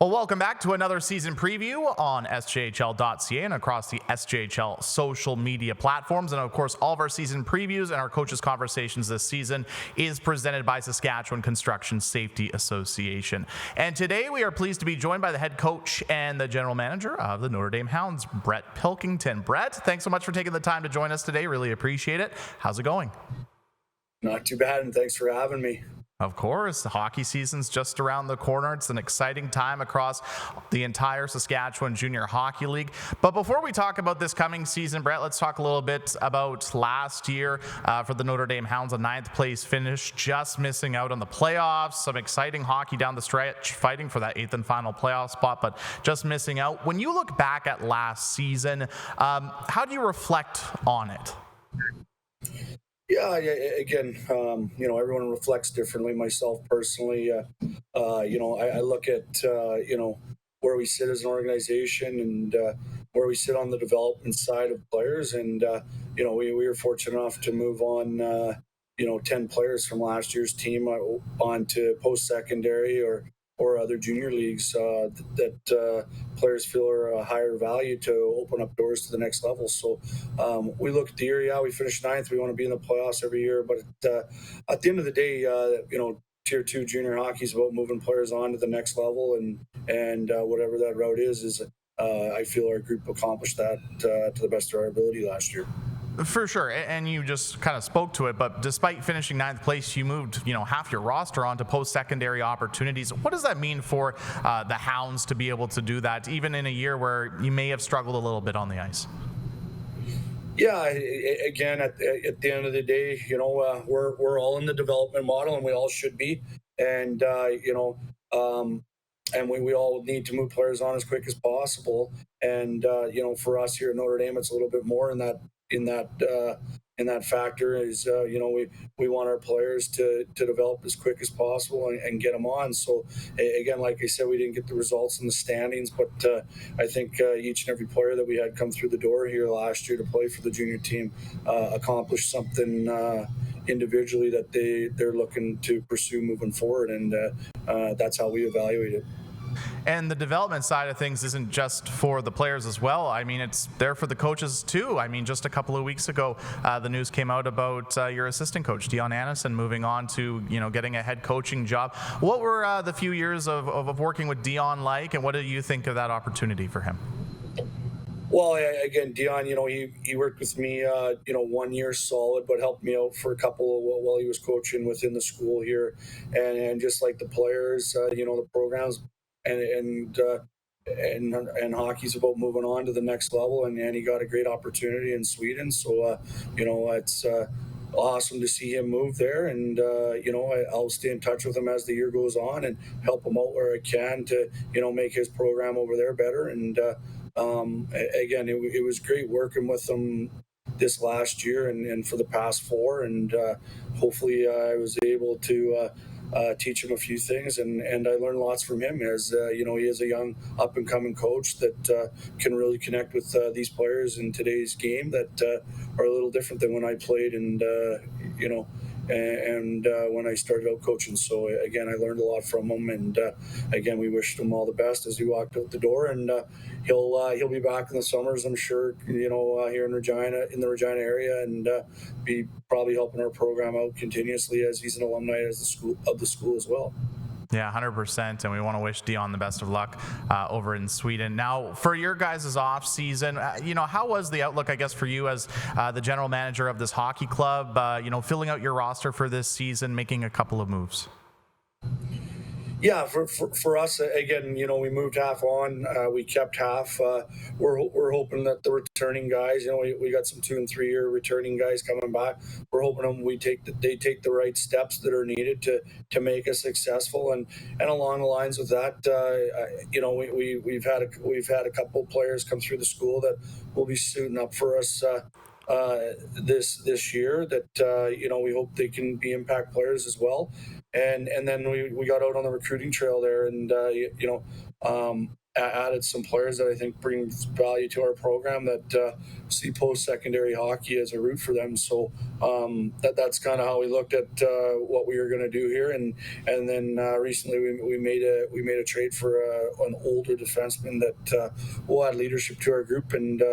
Well, welcome back to another season preview on SJHL.ca and across the SJHL social media platforms. And of course, all of our season previews and our coaches' conversations this season is presented by Saskatchewan Construction Safety Association. And today we are pleased to be joined by the head coach and the general manager of the Notre Dame Hounds, Brett Pilkington. Brett, thanks so much for taking the time to join us today. Really appreciate it. How's it going? Not too bad, and thanks for having me. Of course, the hockey season's just around the corner. It's an exciting time across the entire Saskatchewan Junior Hockey League. But before we talk about this coming season, Brett, let's talk a little bit about last year for the Notre Dame Hounds, a 9th place finish, just missing out on the playoffs. Some exciting hockey down the stretch, fighting for that 8th and final playoff spot, but just missing out. When you look back at last season, how do you reflect on it? Yeah, again, everyone reflects differently. Myself personally, I look at, where we sit as an organization and where we sit on the development side of players. And, we were fortunate enough to move on, 10 players from last year's team on to post-secondary or other junior leagues that players feel are a higher value to open up doors to the next level. So we look at the year, we finished 9th. We want to be in the playoffs every year. But at the end of the day, Tier 2 junior hockey is about moving players on to the next level. And whatever that route is I feel our group accomplished that to the best of our ability last year. For sure, and you just kind of spoke to it, but despite finishing 9th place, you moved, half your roster onto post-secondary opportunities. What does that mean for the Hounds to be able to do that, even in a year where you may have struggled a little bit on the ice? Yeah, again, at the end of the day, we're all in the development model, and we all should be. And and we all need to move players on as quick as possible. And for us here at Notre Dame, it's a little bit more in that factor is we want our players to develop as quick as possible and get them on. So again, like I said, we didn't get the results in the standings, but I think each and every player that we had come through the door here last year to play for the junior team accomplished something individually that they're looking to pursue moving forward, and that's how we evaluate it. And the development side of things isn't just for the players as well. I mean, it's there for the coaches too. I mean, just a couple of weeks ago, the news came out about your assistant coach, Dion Annison, moving on to, getting a head coaching job. What were the few years of working with Dion like, and what do you think of that opportunity for him? Well, again, Dion, he worked with me, 1 year solid, but helped me out for a couple while he was coaching within the school here. And just like the players, the programs, and hockey's about moving on to the next level, and he got a great opportunity in Sweden. So it's awesome to see him move there, and I'll stay in touch with him as the year goes on and help him out where I can to make his program over there better. And again, it was great working with him this last year and for the past 4, and hopefully I was able to teach him a few things, and I learned lots from him as he is a young up and coming coach that can really connect with these players in today's game that are a little different than when I played and when I started out coaching. So again, I learned a lot from him, and again, we wished him all the best as he walked out the door, and he'll be back in the summers, I'm sure, here in the Regina area, and be probably helping our program out continuously as he's an alumni of the school as well. Yeah, 100%, and we want to wish Dion the best of luck over in Sweden. Now, for your guys' off season, how was the outlook, I guess, for you as the general manager of this hockey club, filling out your roster for this season, making a couple of moves? Yeah, for us, again, we moved half on, we kept half. We're hoping that the returning guys, we got some 2 and 3 year returning guys coming back. We're hoping they take the right steps that are needed to make us successful, and along the lines with that, we've had a couple of players come through the school that will be suiting up for us this year that we hope they can be impact players as well. And then we got out on the recruiting trail there, and added some players that I think bring value to our program that see post-secondary hockey as a route for them. So that's kind of how we looked at what we were going to do here. And then recently we made a trade for an older defenseman that will add leadership to our group. And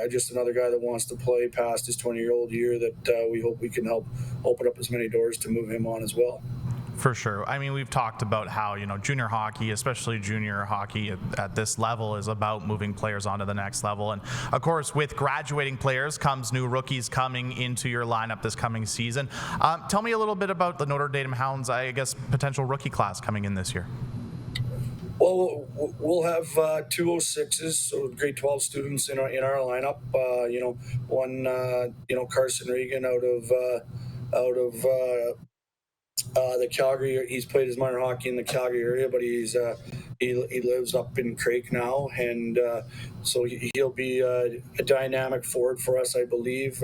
just another guy that wants to play past his 20-year-old year that we hope we can help open up as many doors to move him on as well. For sure. I mean, we've talked about how, junior hockey, especially junior hockey at this level, is about moving players on to the next level. And of course, with graduating players comes new rookies coming into your lineup this coming season. Tell me a little bit about the Notre Dame Hounds, I guess, potential rookie class coming in this year. Well, we'll have 206s, so grade 12 students in our lineup. One, Carson Regan out of the Calgary. He's played his minor hockey in the Calgary area, but he lives up in Craig now, and so he'll be a dynamic forward for us, I believe.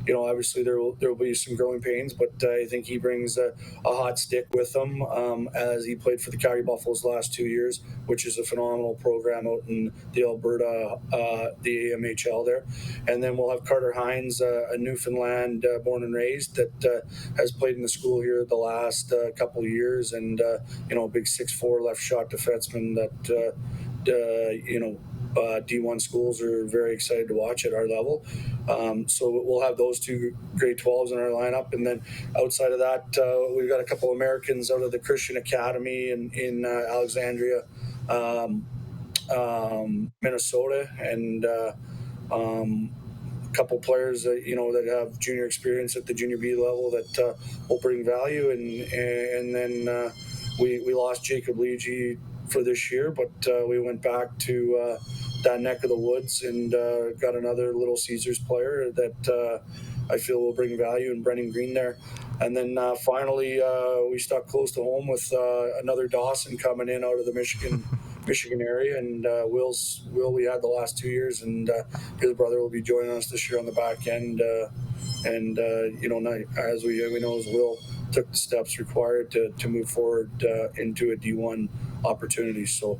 Obviously there will be some growing pains, but I think he brings a hot stick with him, as he played for the Calgary Buffaloes last 2 years, which is a phenomenal program out in the Alberta, the AMHL there. And then we'll have Carter Hines, a Newfoundland born and raised, that has played in the school here the last couple of years, and a big 6'4" left shot defenseman that D1 schools are very excited to watch at our level. So we'll have those two grade 12s in our lineup. And then outside of that, we've got a couple Americans out of the Christian Academy in Alexandria, Minnesota, and a couple players that have junior experience at the junior B level that will bring value. And then we lost Jacob Leege for this year, but we went back to that neck of the woods and got another Little Caesars player that I feel will bring value, in Brennan Green there. And then finally, we stuck close to home with another Dawson coming in out of the Michigan area, and Will we had the last 2 years, and his brother will be joining us this year on the back end. As we know, as Will took the steps required to move forward into a D1 opportunity. So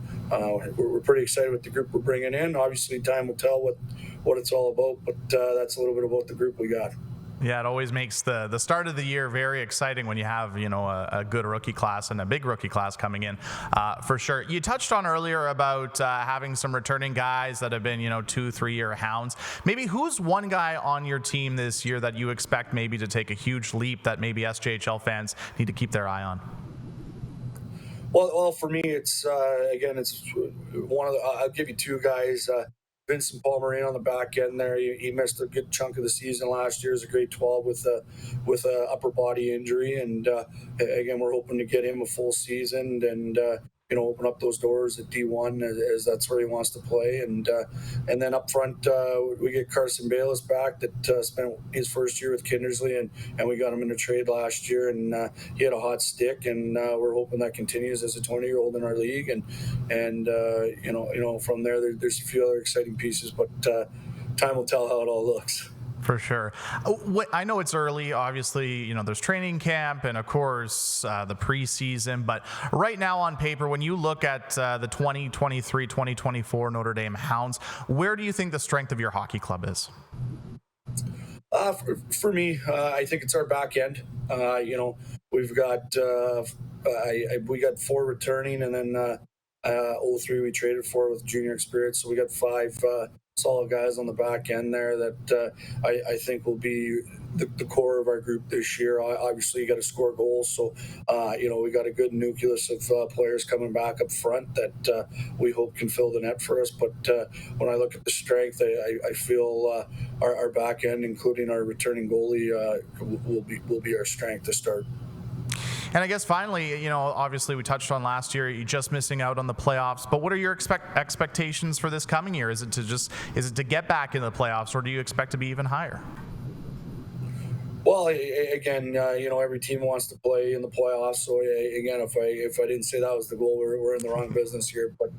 we're pretty excited with the group we're bringing in. Obviously, time will tell what it's all about, but that's a little bit about the group we got. Yeah, it always makes the start of the year very exciting when you have, a good rookie class and a big rookie class coming in, for sure. You touched on earlier about having some returning guys that have been, 2-3 year Hounds. Maybe who's one guy on your team this year that you expect maybe to take a huge leap that maybe SJHL fans need to keep their eye on? Well, for me, it's one of the. I'll give you two guys. Vincent Palmerine on the back end there. He missed a good chunk of the season last year as a grade 12 with a upper body injury, and again, we're hoping to get him a full season and open up those doors at D1 as that's where he wants to play. And then up front, we get Carson Bayless back that spent his first year with Kindersley, and we got him in a trade last year, and he had a hot stick, and we're hoping that continues as a 20-year-old in our league. And from there's a few other exciting pieces, but time will tell how it all looks. For sure. I know it's early. Obviously, there's training camp and, of course, the preseason. But right now on paper, when you look at the 2023-2024 Notre Dame Hounds, where do you think the strength of your hockey club is? For me, I think it's our back end. We've got we got 4 returning, and then 03 we traded for with junior experience. So we got 5 solid guys on the back end there that I think will be the core of our group this year. Obviously, you got to score goals, so we got a good nucleus of players coming back up front that we hope can fill the net for us. But when I look at the strength, I feel our back end, including our returning goalie, will be our strength to start. And I guess finally, obviously we touched on last year, you're just missing out on the playoffs, but what are your expectations for this coming year? Is it to get back in the playoffs, or do you expect to be even higher? Well, again, every team wants to play in the playoffs. So again, if I didn't say that was the goal, we're in the wrong business here. But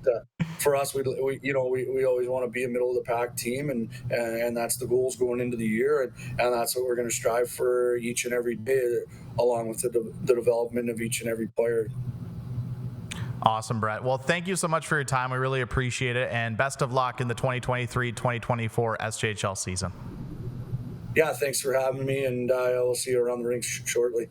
for us, we always want to be a middle of the pack team, and that's the goals going into the year, and that's what we're going to strive for each and every day, along with the development of each and every player. Awesome, Brett. Well, thank you so much for your time. We really appreciate it, and best of luck in the 2023-2024 SJHL season. Yeah, thanks for having me, and I will see you around the rink shortly.